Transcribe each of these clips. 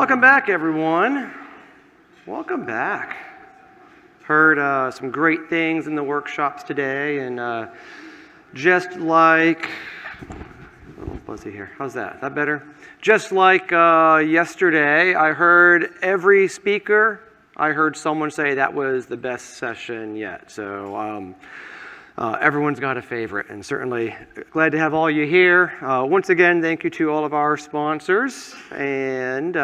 Welcome back, everyone. Welcome back. Heard some great things in the workshops today, and just like, a little buzzy here. How's that? Is that better? Just like yesterday, I heard every speaker. I heard someone say that was the best session yet. So everyone's got a favorite, and certainly glad to have all you here. Once again, thank you to all of our sponsors, and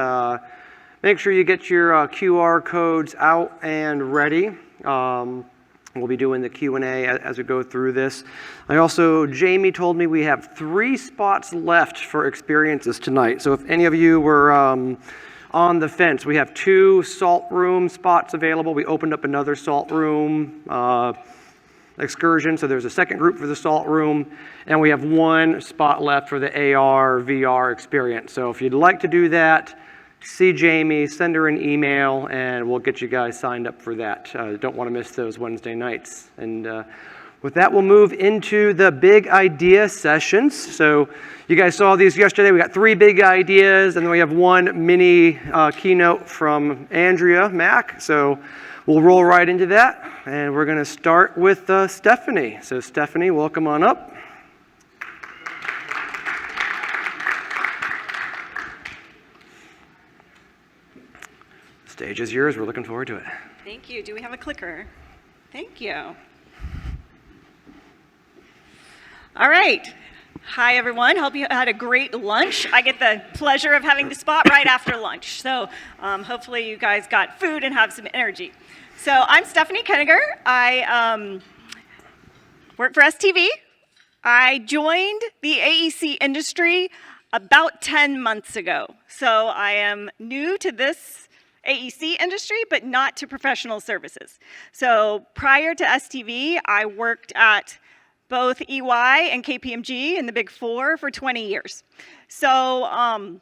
make sure you get your QR codes out and ready. We'll be doing the Q&A as we go through this. Jamie told me we have 3 spots left for experiences tonight. So if any of you were on the fence, we have 2 salt room spots available. We opened up another salt room excursion, so there's a second group for the salt room, and we have 1 spot left for the AR, VR experience. So if you'd like to do that, see Jamie, send her an email, and we'll get you guys signed up for that. Don't want to miss those Wednesday nights. And with that, we'll move into the big idea sessions. So you guys saw these yesterday. We got 3 big ideas, and then we have 1 mini keynote from Andrea Mack. So we'll roll right into that, and we're going to start with Stephanie. So Stephanie, welcome on up. Stage is yours. We're looking forward to it. Thank you. Do we have a clicker? Thank you. All right. Hi, everyone. Hope you had a great lunch. I get the pleasure of having the spot right after lunch. So hopefully you guys got food and have some energy. So I'm Stephanie Koeninger. I work for STV. I joined the AEC industry about 10 months ago. So I am new to this AEC industry, but not to professional services. So prior to STV, I worked at both EY and KPMG in the Big Four for 20 years. So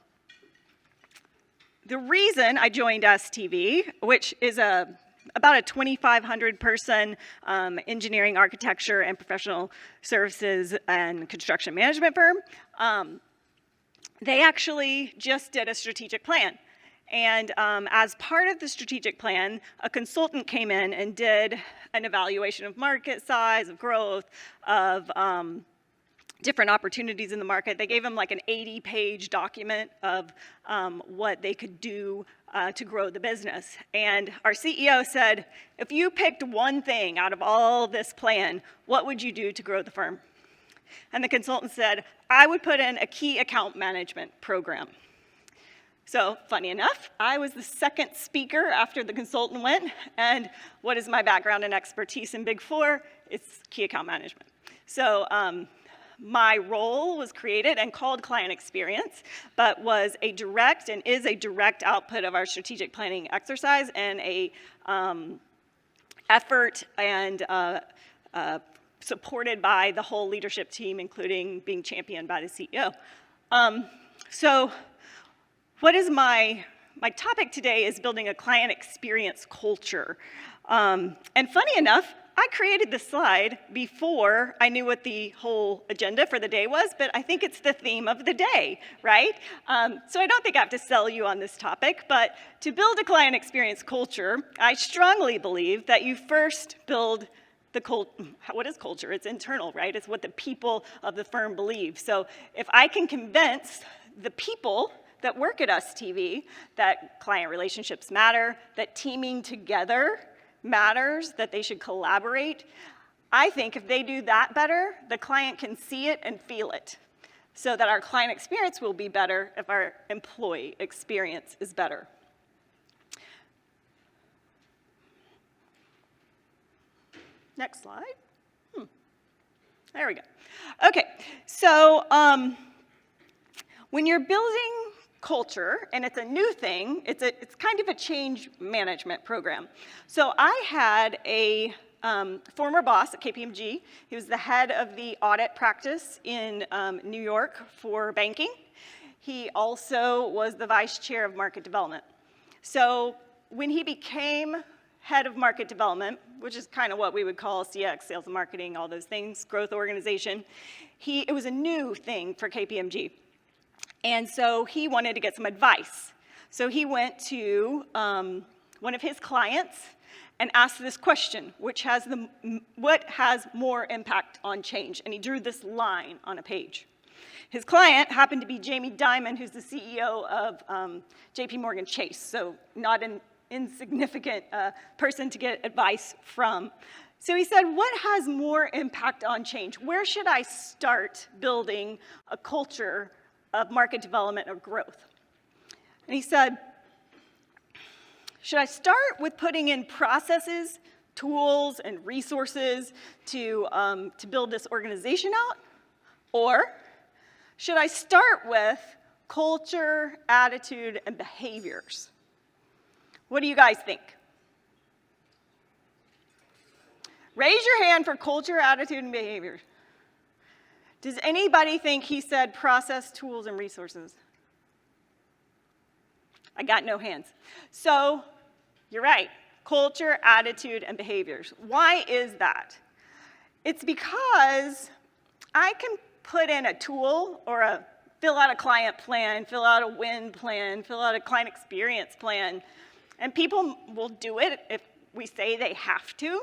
the reason I joined STV, which is about a 2,500 person engineering, architecture, and professional services and construction management firm, they actually just did a strategic plan. And as part of the strategic plan, a consultant came in and did an evaluation of market size, of growth, of different opportunities in the market. They gave them like an 80-page document of what they could do to grow the business. And our CEO said, if you picked one thing out of all this plan, what would you do to grow the firm? And the consultant said, I would put in a key account management program. So, funny enough, I was the second speaker after the consultant went, and what is my background and expertise in Big Four? It's key account management. So, my role was created and called client experience, but was a direct and is a direct output of our strategic planning exercise and a effort and supported by the whole leadership team, including being championed by the CEO. What is my topic today is building a client experience culture. And funny enough, I created this slide before I knew what the whole agenda for the day was, but I think it's the theme of the day, right? So I don't think I have to sell you on this topic, but to build a client experience culture, I strongly believe that you first build the what is culture? It's internal, right? It's what the people of the firm believe. So if I can convince the people that work at STV, that client relationships matter, that teaming together matters, that they should collaborate. I think if they do that better, the client can see it and feel it, so that our client experience will be better if our employee experience is better. Next slide. There we go. Okay, so when you're building culture, and it's a new thing, it's kind of a change management program. So I had a former boss at KPMG. He was the head of the audit practice in New York for banking. He also was the vice chair of market development. So when he became head of market development, which is kind of what we would call CX, sales and marketing, all those things, growth organization, it was a new thing for KPMG. And so he wanted to get some advice. So he went to one of his clients and asked this question, what has more impact on change? And he drew this line on a page. His client happened to be Jamie Dimon, who's the CEO of JP Morgan Chase, so not an insignificant person to get advice from. So he said, what has more impact on change? Where should I start building a culture of market development or growth? And he said, should I start with putting in processes, tools, and resources to build this organization out? Or should I start with culture, attitude, and behaviors? What do you guys think? Raise your hand for culture, attitude, and behavior. Does anybody think he said process, tools, and resources? I got no hands. So you're right, culture, attitude, and behaviors. Why is that? It's because I can put in a tool or fill out a client plan, fill out a win plan, fill out a client experience plan, and people will do it if we say they have to.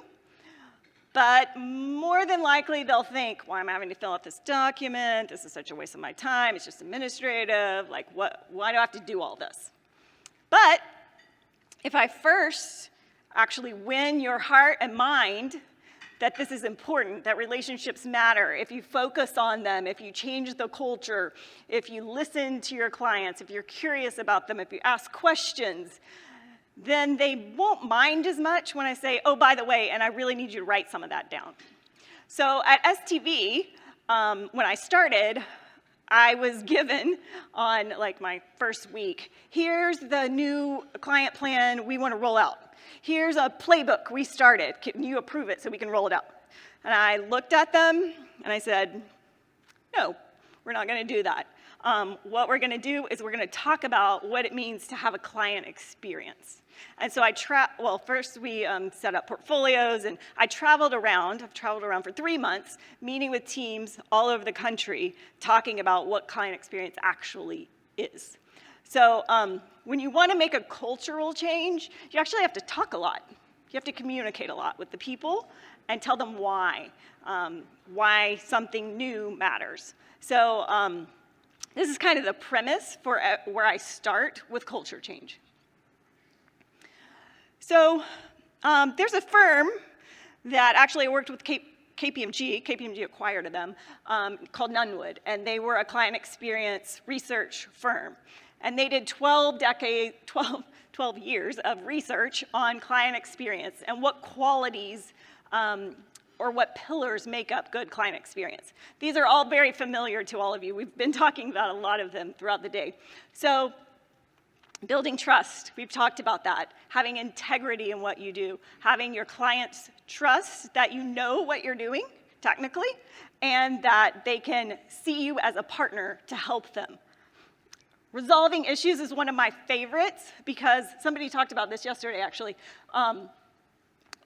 But more than likely, they'll think, well, I'm having to fill out this document. This is such a waste of my time. It's just administrative. Like, why do I have to do all this? But if I first actually win your heart and mind that this is important, that relationships matter, if you focus on them, if you change the culture, if you listen to your clients, if you're curious about them, if you ask questions, then they won't mind as much when I say, oh, by the way, and I really need you to write some of that down. So at STV, when I started, I was given on like my first week, here's the new client plan we want to roll out. Here's a playbook we started. Can you approve it so we can roll it out? And I looked at them and I said, no, we're not going to do that. What we're going to do is we're going to talk about what it means to have a client experience. And so first we set up portfolios, and I traveled around. I've traveled around for 3 months, meeting with teams all over the country, talking about what client experience actually is. So when you want to make a cultural change, you actually have to talk a lot. You have to communicate a lot with the people and tell them why something new matters. So this is kind of the premise for where I start with culture change. So there's a firm that actually worked with KPMG acquired them, called Nunwood, and they were a client experience research firm. And they did 12 years of research on client experience and what qualities or what pillars make up good client experience. These are all very familiar to all of you. We've been talking about a lot of them throughout the day. So building trust, we've talked about that. Having integrity in what you do. Having your clients trust that you know what you're doing, technically, and that they can see you as a partner to help them. Resolving issues is one of my favorites because somebody talked about this yesterday, actually.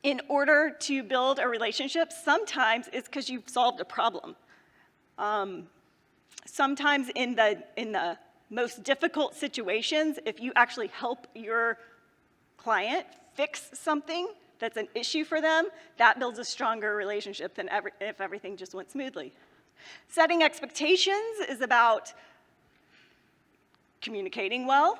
In order to build a relationship, sometimes it's because you've solved a problem. Sometimes in the most difficult situations, if you actually help your client fix something that's an issue for them, that builds a stronger relationship than if everything just went smoothly. Setting expectations is about communicating well,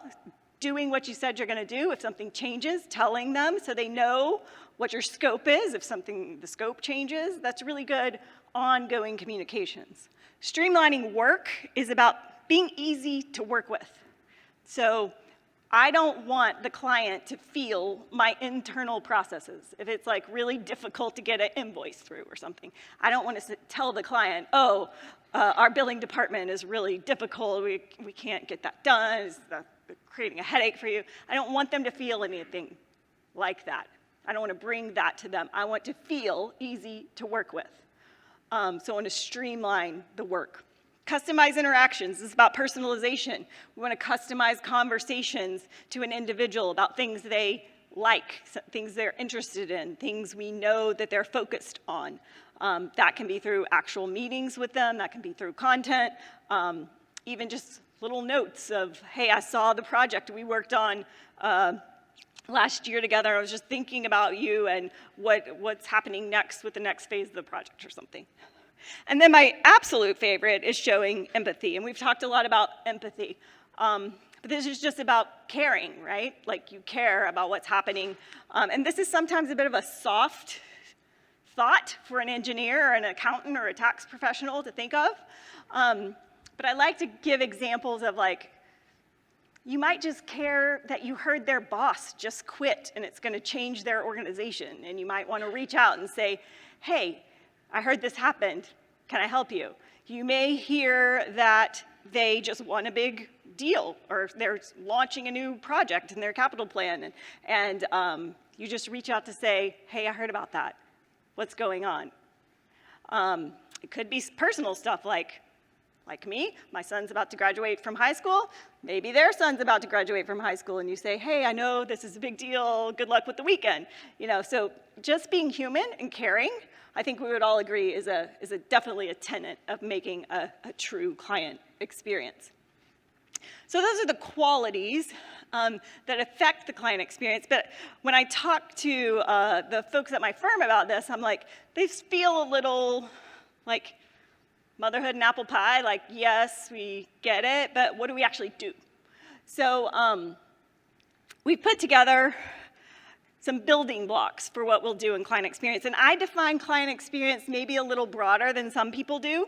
doing what you said you're going to do. If something changes, telling them so they know what your scope is. If the scope changes, that's really good ongoing communications. Streamlining work is about being easy to work with. So I don't want the client to feel my internal processes. If it's like really difficult to get an invoice through or something, I don't want to tell the client, oh, our billing department is really difficult. We can't get that done. It's creating a headache for you. I don't want them to feel anything like that. I don't want to bring that to them. I want to feel easy to work with. So I want to streamline the work. Customize interactions is about personalization. We want to customize conversations to an individual about things they like, things they're interested in, things we know that they're focused on. That can be through actual meetings with them. That can be through content. even just little notes of, hey, I saw the project we worked on last year together. I was just thinking about you and what's happening next with the next phase of the project or something. And then my absolute favorite is showing empathy. And we've talked a lot about empathy. But this is just about caring, right? Like you care about what's happening. And this is sometimes a bit of a soft thought for an engineer or an accountant or a tax professional to think of. But I like to give examples of like, you might just care that you heard their boss just quit and it's going to change their organization. And you might want to reach out and say, hey, I heard this happened. Can I help you? You may hear that they just won a big deal or they're launching a new project in their capital plan. And you just reach out to say, hey, I heard about that. What's going on? It could be personal stuff like me, my son's about to graduate from high school. Maybe their son's about to graduate from high school, and you say, hey, I know this is a big deal. Good luck with the weekend. So just being human and caring, I think we would all agree is definitely a tenet of making a true client experience. So those are the qualities that affect the client experience. But when I talk to the folks at my firm about this, I'm like, they feel a little like motherhood and apple pie, like, yes, we get it, but what do we actually do? So we've put together some building blocks for what we'll do in client experience. And I define client experience maybe a little broader than some people do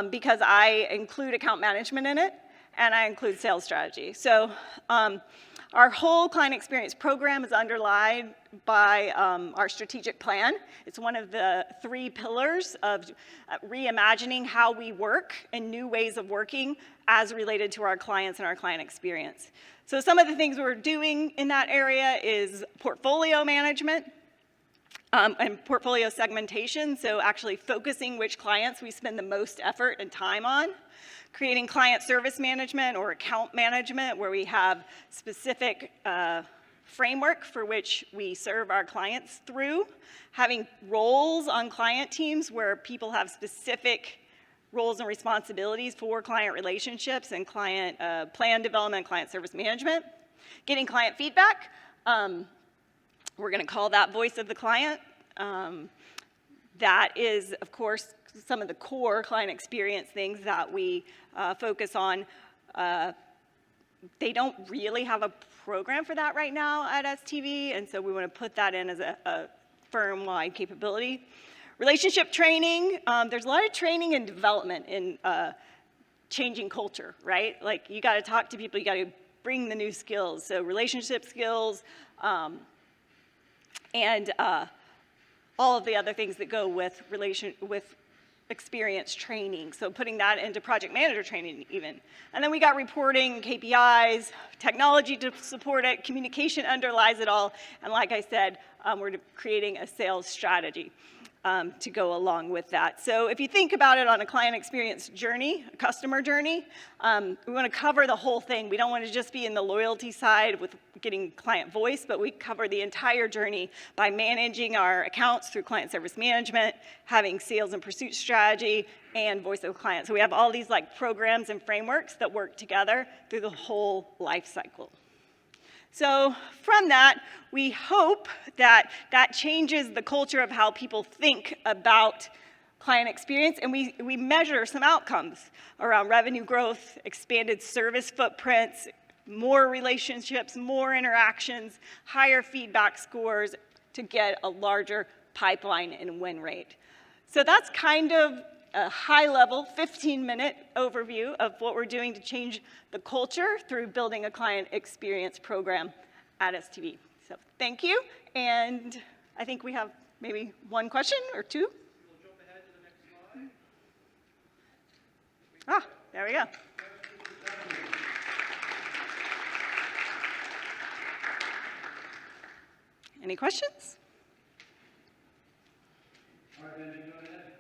because I include account management in it and I include sales strategy. So our whole client experience program is underlined by our strategic plan. It's one of the 3 pillars of reimagining how we work and new ways of working as related to our clients and our client experience. So some of the things we're doing in that area is portfolio management and portfolio segmentation, so actually focusing which clients we spend the most effort and time on. Creating client service management or account management where we have specific framework for which we serve our clients through. Having roles on client teams where people have specific roles and responsibilities for client relationships and client plan development, client service management. Getting client feedback. We're going to call that voice of the client. That is, of course, some of the core client experience things that we focus on. They don't really have a program for that right now at STV, and so we want to put that in as a firm-wide capability. Relationship training, there's a lot of training and development in changing culture, right? Like you got to talk to people, you got to bring the new skills. So relationship skills and all of the other things that go with experience training. So putting that into project manager training even. And then we got reporting, KPIs, technology to support it, communication underlies it all. And like I said, we're creating a sales strategy to go along with that. So if you think about it on a client experience journey, a customer journey, we want to cover the whole thing. We don't want to just be in the loyalty side with getting client voice, but we cover the entire journey by managing our accounts through client service management, having sales and pursuit strategy, and voice of the client. So we have all these like programs and frameworks that work together through the whole life cycle. So from that, we hope that that changes the culture of how people think about client experience, and we measure some outcomes around revenue growth, expanded service footprints, more relationships, more interactions, higher feedback scores to get a larger pipeline and win rate. So that's kind of a high-level 15-minute overview of what we're doing to change the culture through building a client experience program at STV. So thank you, and I think we have maybe one question or two. We'll jump ahead to the next slide. There we go. Any questions? All right, Benji, go ahead.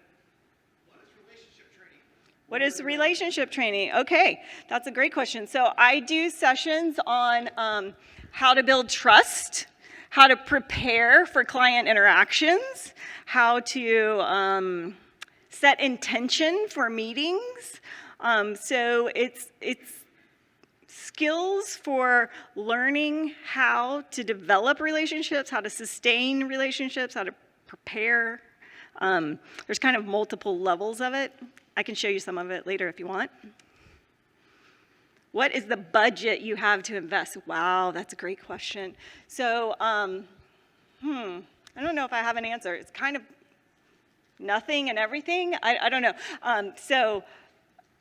What is relationship training? Okay, that's a great question. So I do sessions on how to build trust, how to prepare for client interactions, how to set intention for meetings, So it's skills for learning how to develop relationships, how to sustain relationships, how to prepare. There's kind of multiple levels of it. I can show you some of it later if you want. What is the budget you have to invest? Wow, that's a great question. So, I don't know if I have an answer. It's kind of nothing and everything. I don't know. So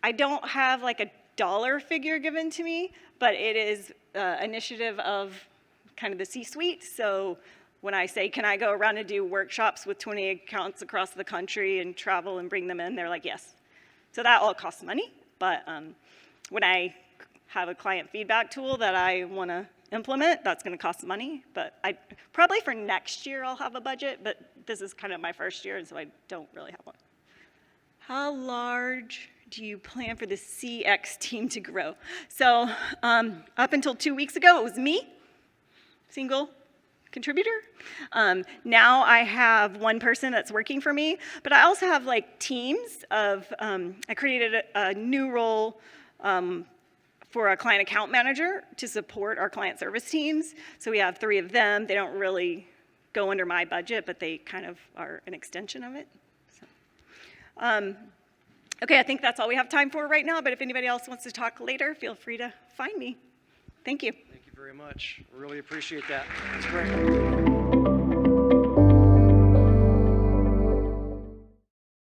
I don't have like a dollar figure given to me, but it is initiative of kind of the C-suite. So when I say, can I go around and do workshops with 20 accounts across the country and travel and bring them in, they're like, yes. So that all costs money. But when I have a client feedback tool that I want to implement, that's going to cost money. But probably for next year I'll have a budget, but this is kind of my first year, and so I don't really have one. How large do you plan for the CX team to grow? So up until 2 weeks ago, it was me, single contributor. Now I have one person that's working for me, but I also have like teams of, I created a new role for a client account manager to support our client service teams. So we have 3 of them. They don't really go under my budget, but they kind of are an extension of it. So. Okay, I think that's all we have time for right now, but if anybody else wants to talk later, feel free to find me. Thank you. Thank you very much. Really appreciate that. That's great.